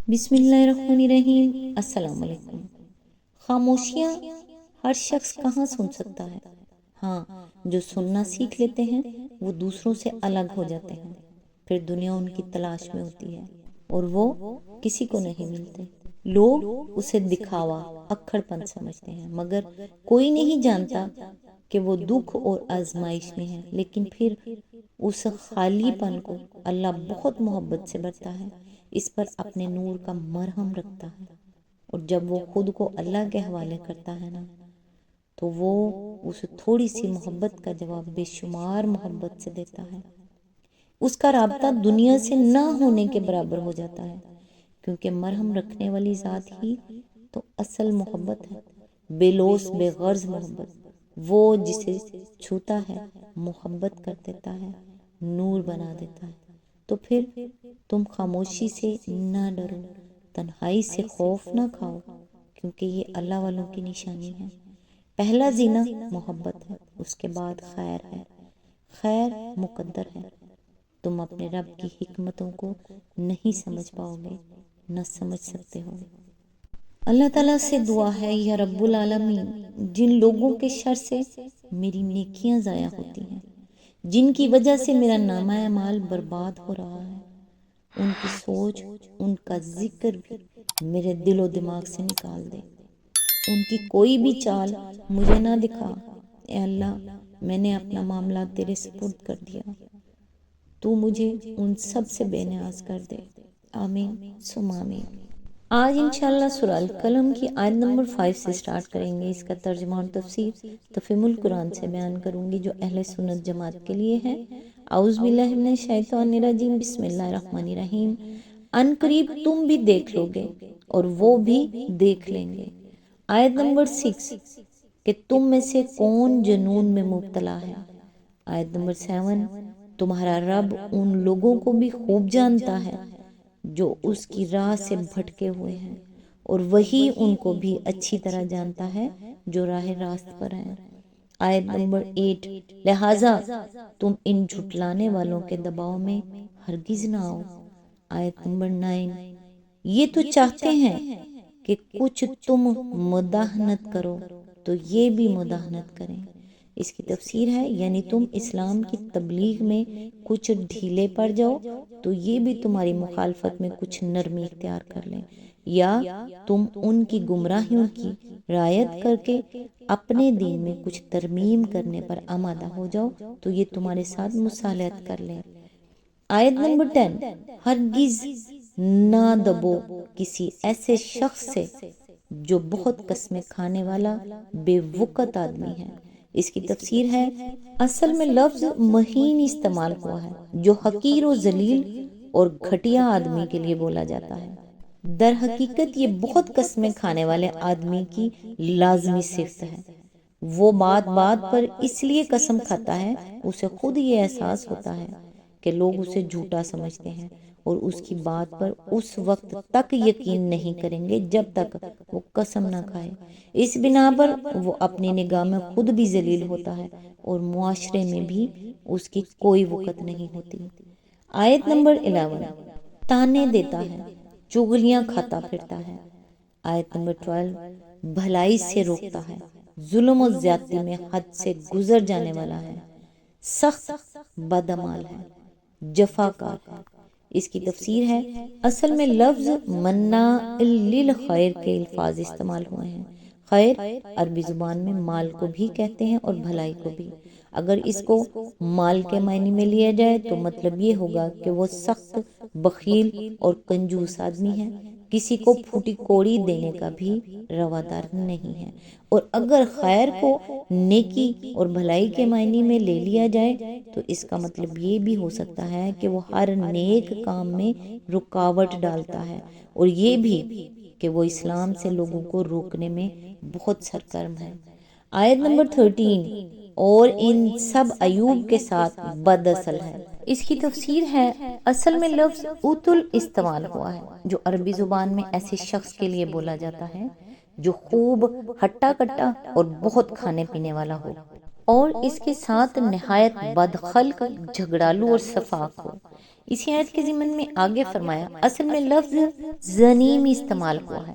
بسم اللہ الرحمن الرحیم۔ السلام علیکم۔ خاموشیاں ہر شخص کہاں سن سکتا ہے؟ ہاں، جو سننا سیکھ لیتے ہیں وہ دوسروں سے الگ ہو جاتے ہیں، پھر دنیا ان کی تلاش میں ہوتی ہے اور وہ کسی کو نہیں ملتے۔ لوگ اسے دکھاوا، اکھڑ پن سمجھتے ہیں، مگر کوئی نہیں جانتا کہ وہ دکھ اور آزمائش میں ہے، لیکن پھر اس خالی پن کو اللہ بہت محبت سے بھرتا ہے، اس پر اپنے نور کا مرہم رکھتا ہے، اور جب وہ خود کو اللہ کے حوالے کرتا ہے نا، تو وہ اسے تھوڑی سی محبت کا جواب بے شمار محبت سے دیتا ہے۔ اس کا رابطہ دنیا سے نہ ہونے کے برابر ہو جاتا ہے، کیونکہ مرہم رکھنے والی ذات ہی تو اصل محبت ہے، بے لوث بے غرض محبت۔ وہ جسے چھوتا ہے محبت کر دیتا ہے، نور بنا دیتا ہے۔ تو پھر تم خاموشی سے نہ ڈرو، تنہائی سے خوف نہ کھاؤ، کیونکہ یہ اللہ والوں کی نشانی ہے۔ پہلا زینہ محبت ہے، اس کے بعد خیر ہے۔ خیر مقدر ہے، تم اپنے رب کی حکمتوں کو نہیں سمجھ پاؤ گے، نہ سمجھ سکتے ہو۔ اللہ تعالیٰ سے دعا ہے، یا رب العالمین، جن لوگوں کے شر سے میری نیکیاں ضائع ہوتی ہیں، جن کی وجہ سے میرا نامہ اعمال برباد ہو رہا ہے، ان کی سوچ، ان کا ذکر بھی میرے دل و دماغ سے نکال دے۔ ان کی کوئی بھی چال مجھے نہ دکھا۔ اے اللہ، میں نے اپنا معاملہ تیرے سپرد کر دیا، تو مجھے ان سب سے بے نیاز کر دے۔ آمین ثم آمین۔ آج انشاءاللہ سورہ القلم کی آیت نمبر 5 سے سٹارٹ کریں گے۔ اس کا ترجمہ اور تفسیر تفہیم القرآن سے بیان کروں گی، جو اہل سنت جماعت کے لیے ہے۔ اعوذ باللہ من الشیطان الرجیم، بسم اللہ الرحمن الرحیم۔ ان قریب تم بھی دیکھ لو گے اور وہ بھی دیکھ لیں گے۔ آیت نمبر 6 کہ تم میں سے کون جنون میں مبتلا ہے۔ آیت نمبر 7 تمہارا رب ان لوگوں کو بھی خوب جانتا ہے جو اس کی راہ سے بھٹکے ہوئے ہیں، اور وہی ان کو بھی اچھی طرح جانتا ہے جو راہ راست پر ہیں۔ آیت نمبر 8 لہٰذا تم ان جھٹلانے والوں کے دباؤ میں ہرگز نہ آؤ۔ آیت نمبر 9 یہ تو چاہتے ہیں کہ کچھ تم مداہنت کرو تو یہ بھی مداہنت کریں۔ اس کی تفسیر ہے، یعنی تم اسلام کی تبلیغ میں کچھ ڈھیلے پڑ جاؤ تو یہ بھی تمہاری مخالفت میں کچھ نرمی اختیار کر لیں، یا تم ان کی گمراہیوں کی رعایت کر کے اپنے دین میں کچھ ترمیم کرنے پر آمادہ ہو جاؤ تو یہ تمہارے ساتھ مصالحت کر لیں۔ آیت نمبر 10 ہرگز نہ دبو کسی ایسے شخص سے جو بہت قسمیں کھانے والا بے وقت آدمی ہے۔ اس کی تفسیر ہے، اصل میں لفظ مہین استعمال ہوا ہے جو حقیر و ذلیل اور گھٹیا آدمی کے لیے بولا جاتا ہے۔ در حقیقت یہ بہت قسمیں کھانے والے آدمی کی لازمی صفت ہے۔ وہ بات بات پر اس لیے قسم کھاتا ہے، اسے خود یہ احساس ہوتا ہے کہ لوگ اسے جھوٹا سمجھتے ہیں، اور اس کی بات پر اس وقت تک یقین نہیں کریں گے جب تک وہ قسم نہ کھائے۔ اس بنا پر وہ اپنی نگاہ میں خود بھی ذلیل ہوتا ہے اور معاشرے میں بھی اس کی کوئی وقت نہیں ہوتی۔ آیت نمبر 11 تانے دیتا ہے، چغلیاں کھاتا پھرتا ہے۔ آیت نمبر 12 بھلائی سے روکتا ہے، ظلم و زیادتی میں حد سے گزر جانے والا ہے، سخت بدعمال ہے، جفاکار ہے۔ اس کی تفسیر ہے، اصل میں لفظ مناع للخیر کے الفاظ استعمال ہوئے ہیں۔ خیر عربی زبان میں مال کو بھی کہتے ہیں اور بھلائی کو بھی۔ اگر اس کو مال کے معنی میں لیا جائے تو مطلب یہ ہوگا کہ وہ سخت بخیل اور کنجوس آدمی ہے، کسی کو پھوٹی کوڑی دینے کا بھی روادار نہیں ہے۔ اور اگر خیر کو نیکی اور بھلائی کے معنی میں لے لیا جائے تو اس کا مطلب یہ بھی ہو سکتا ہے کہ وہ ہر نیک کام میں رکاوٹ ڈالتا ہے، اور یہ بھی کہ وہ اسلام سے لوگوں کو روکنے میں بہت سرگرم ہے۔ آیت نمبر 13 اور ان سب عیوب کے ساتھ بد اصل ہے۔ اس کی تفسیر ہے، اصل میں لفظ اتل استعمال ہوا ہے جو عربی زبان میں ایسے شخص کے لیے بولا جاتا ہے جو خوب ہٹا کٹا اور بہت کھانے پینے والا ہو۔ اور اس کے ساتھ نہایت بدخلق، جھگڑالو اور صفاق ہو۔ اسی آیت کے ضمن میں آگے فرمایا اصل میں لفظ زنیم استعمال ہوا ہے۔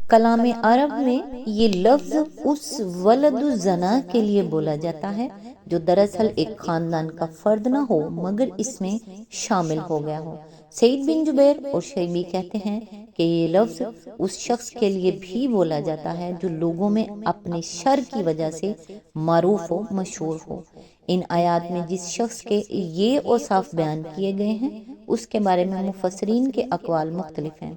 کلام عرب میں یہ لفظ اس ولد الزنا کے لیے بولا جاتا ہے جو دراصل ایک خاندان کا فرد نہ ہو مگر اس میں شامل ہو گیا ہو۔ سعید بن جبیر اور شیبی کہتے ہیں کہ یہ لفظ اس شخص کے لیے بھی بولا جاتا ہے جو لوگوں میں اپنے شر کی وجہ سے معروف و مشہور ہو۔ ان آیات میں جس شخص کے یہ اوصاف بیان کیے گئے ہیں اس کے بارے میں مفسرین کے اقوال مختلف ہیں۔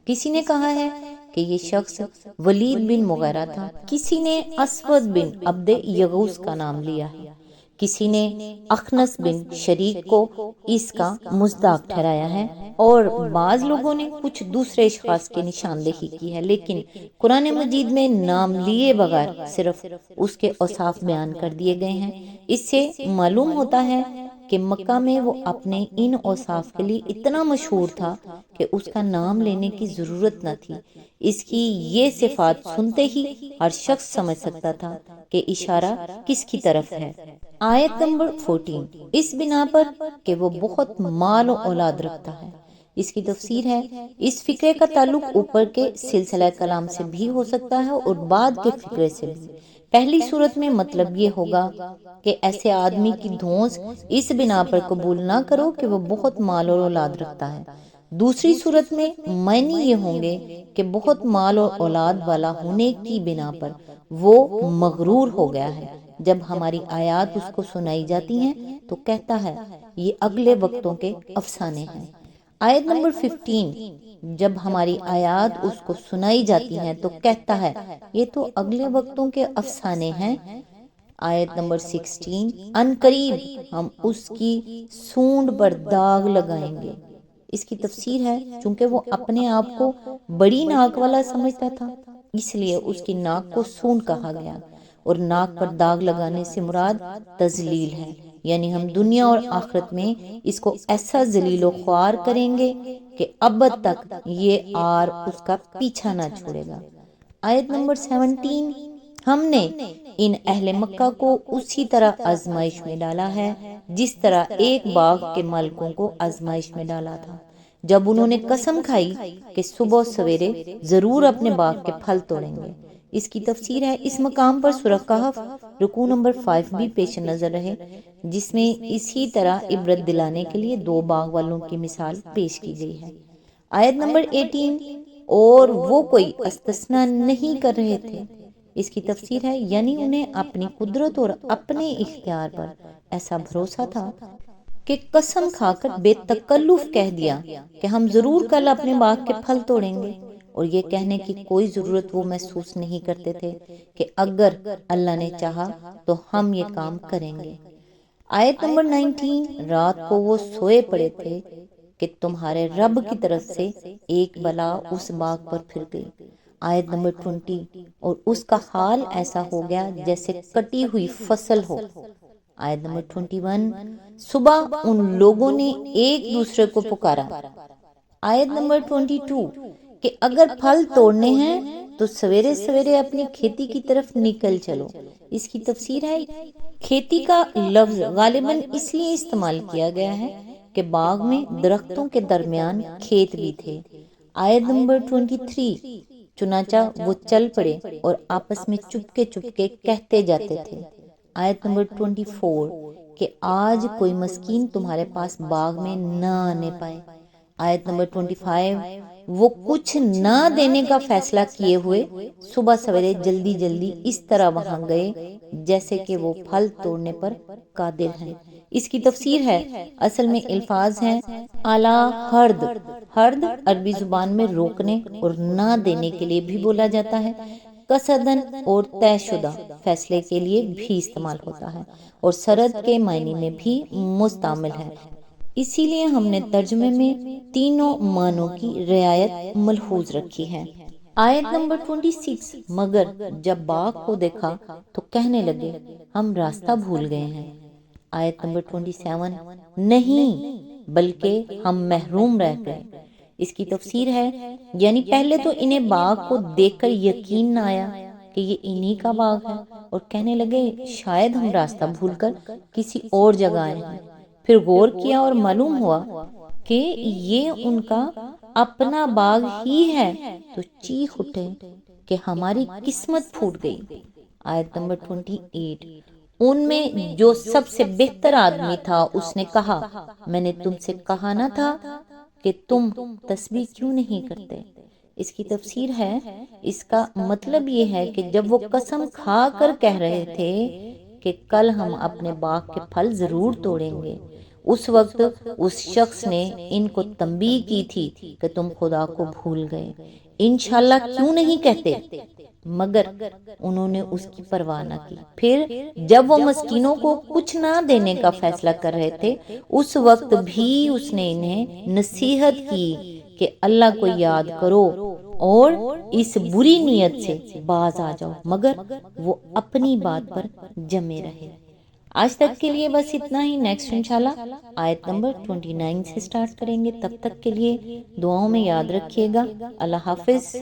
کسی نے کہا ہے کہ یہ شخص ولید بن مغیرہ تھا، کسی نے اسود بن عبد یغوث کا نام لیا ہے، کسی نے اخنس بن شریک کو اس کا مصداق ٹھہرایا ہے، اور بعض لوگوں نے کچھ دوسرے اشخاص کی نشاندہی کی ہے، لیکن قرآن مجید میں نام لیے بغیر صرف اس کے اوصاف بیان کر دیے گئے ہیں۔ اس سے معلوم ہوتا ہے کہ مکہ میں وہ اپنے ان اوصاف کے لیے اتنا مشہور تھا کہ اس کا نام لینے کی ضرورت نہ تھی۔ اس کی یہ صفات سنتے ہی ہر شخص سمجھ سکتا تھا کہ اشارہ کس کی طرف ہے۔ آیت نمبر 14، اس بنا پر کہ وہ بہت مال و اولاد رکھتا ہے۔ اس کی تفسیر ہے اس فقرے کا تعلق اوپر کے سلسلہ کلام سے بھی ہو سکتا ہے اور بعد کے فقرے سے بھی۔ پہلی صورت میں مطلب یہ ہوگا کہ ایسے آدمی کی دھونس اس بنا پر قبول نہ کرو کہ وہ بہت مال اور اولاد رکھتا ہے۔ دوسری صورت میں معنی یہ ہوں گے کہ بہت مال اور اولاد والا ہونے کی بنا پر وہ مغرور ہو گیا ہے۔ جب ہماری آیات اس کو سنائی جاتی ہیں تو کہتا ہے یہ اگلے وقتوں کے افسانے ہیں۔ آیت نمبر 15، جب ہماری آیات اس کو سنائی جاتی ہیں تو کہتا ہے یہ تو اگلے وقتوں کے افسانے ہیں۔ آیت نمبر 16، ان قریب ہم اس کی سونڈ پر داغ لگائیں گے۔ اس کی تفسیر ہے چونکہ وہ اپنے آپ کو بڑی ناک والا سمجھتا تھا اس لیے اس کی ناک کو سونڈ کہا گیا، اور ناک پر داغ لگانے سے مراد تذلیل ہے، یعنی ہم دنیا اور آخرت میں اس کو ایسا ذلیل و خوار کریں گے کہ ابد تک یہ آر اس کا پیچھا نہ چھوڑے گا۔ آیت نمبر 17، ہم نے ان اہل مکہ کو اسی طرح آزمائش میں ڈالا ہے جس طرح ایک باغ کے مالکوں کو آزمائش میں ڈالا تھا جب انہوں نے قسم کھائی کہ صبح سویرے ضرور اپنے باغ کے پھل توڑیں گے۔ اس کی تفسیر ہے اس مقام پر سورہ کہف رکوع نمبر 5 بھی پیش نظر رہے جس میں اسی طرح عبرت دلانے کے لیے دو باغ والوں کی مثال پیش کی گئی ہے۔ آیت نمبر 18، اور وہ کوئی استثناء نہیں کر رہے تھے۔ اس کی تفسیر ہے یعنی انہیں اپنی قدرت اور اپنے اختیار پر ایسا بھروسہ تھا کہ قسم کھا کر بے تکلف کہہ دیا کہ ہم ضرور کل اپنے باغ کے پھل توڑیں گے، اور یہ کہنے کی کوئی ضرورت وہ محسوس نہیں کرتے تھے کہ اگر اللہ نے چاہا تو ہم یہ کام کریں گے۔ آیت نمبر 19، رات کو وہ سوئے پڑے تھے کہ تمہارے رب کی طرف سے ایک بلا اس باغ پر پھر گئی۔ آیت نمبر 20، اور اس کا حال ایسا ہو گیا جیسے کٹی ہوئی فصل ہو۔ آیت نمبر 21، صبح ان لوگوں نے ایک دوسرے کو پکارا۔ آیت نمبر 22، کہ اگر پھل توڑنے ہیں تو سویرے سویرے اپنی کھیتی کی طرف نکل چلو۔ اس کی تفسیر ہے کھیتی کا لفظ غالباً اس لیے استعمال کیا گیا ہے کہ باغ میں درختوں کے درمیان کھیت بھی تھے۔ آیت نمبر 23، چنانچہ وہ چل پڑے اور آپس میں چپکے چپکے کہتے جاتے تھے۔ آیت نمبر 24، کہ آج کوئی مسکین تمہارے پاس باغ میں نہ آنے پائے۔ آیت نمبر 25، وہ کچھ نہ دینے کا فیصلہ کیے ہوئے صبح سویرے جلدی جلدی اس طرح وہاں گئے جیسے کہ وہ پھل توڑنے پر قادر ہیں۔ اس کی تفسیر ہے اصل میں الفاظ ہیں اعلیٰ حرد۔ حرد عربی زبان میں روکنے اور نہ دینے کے لیے بھی بولا جاتا ہے، قصدن اور طے شدہ فیصلے کے لیے بھی استعمال ہوتا ہے، اور سرد کے معنی میں بھی مستعمل ہے۔ اسی لیے ہم نے ترجمے میں تینوں معنوں کی رعایت ملحوظ رکھی ہے۔ آیت نمبر 26، مگر جب باغ کو دیکھا تو کہنے لگے ہم راستہ بھول گئے ہیں۔ آیت نمبر 27، نہیں بلکہ ہم محروم رہ گئے۔ اس کی تفسیر ہے یعنی پہلے تو انہیں باغ کو دیکھ کر یقین نہ آیا کہ یہ انہی کا باغ ہے اور کہنے لگے شاید ہم راستہ بھول کر کسی اور جگہ آئے ہیں۔ پھر غور کیا اور معلوم ہوا کہ یہ ان کا اپنا باغ ہی ہے، تو چیخ اٹھے کہ ہماری قسمت پھوٹ گئی۔ آیت نمبر 28، ان میں جو سب سے بہتر آدمی تھا اس نے کہا، میں نے تم سے کہا نہ تھا کہ تم تسبیح کیوں نہیں کرتے؟ اس کی تفسیر ہے، اس کا مطلب یہ ہے کہ جب وہ قسم کھا کر کہہ رہے تھے کہ کل ہم اپنے باغ کے پھل ضرور توڑیں گے، اس وقت اس شخص نے ان کو تنبیہ کی تھی کہ تم خدا کو بھول گئے۔ انشاءاللہ کیوں نہیں کہتے، مگر انہوں نے اس کی پرواہ نہ کی۔ پھر جب وہ مسکینوں کو کچھ نہ دینے کا فیصلہ کر رہے تھے، اس وقت بھی اس نے انہیں نصیحت کی کہ اللہ کو یاد کرو اور اس بری نیت سے باز آ جاؤ، مگر وہ اپنی بات پر جمے رہے۔ آج تک کے لیے بس اتنا ہی، نیکسٹ انشاءاللہ آیت نمبر 29 سے سٹارٹ کریں گے۔ تب تک کے لیے دعاؤں میں یاد رکھیے گا۔ اللہ حافظ۔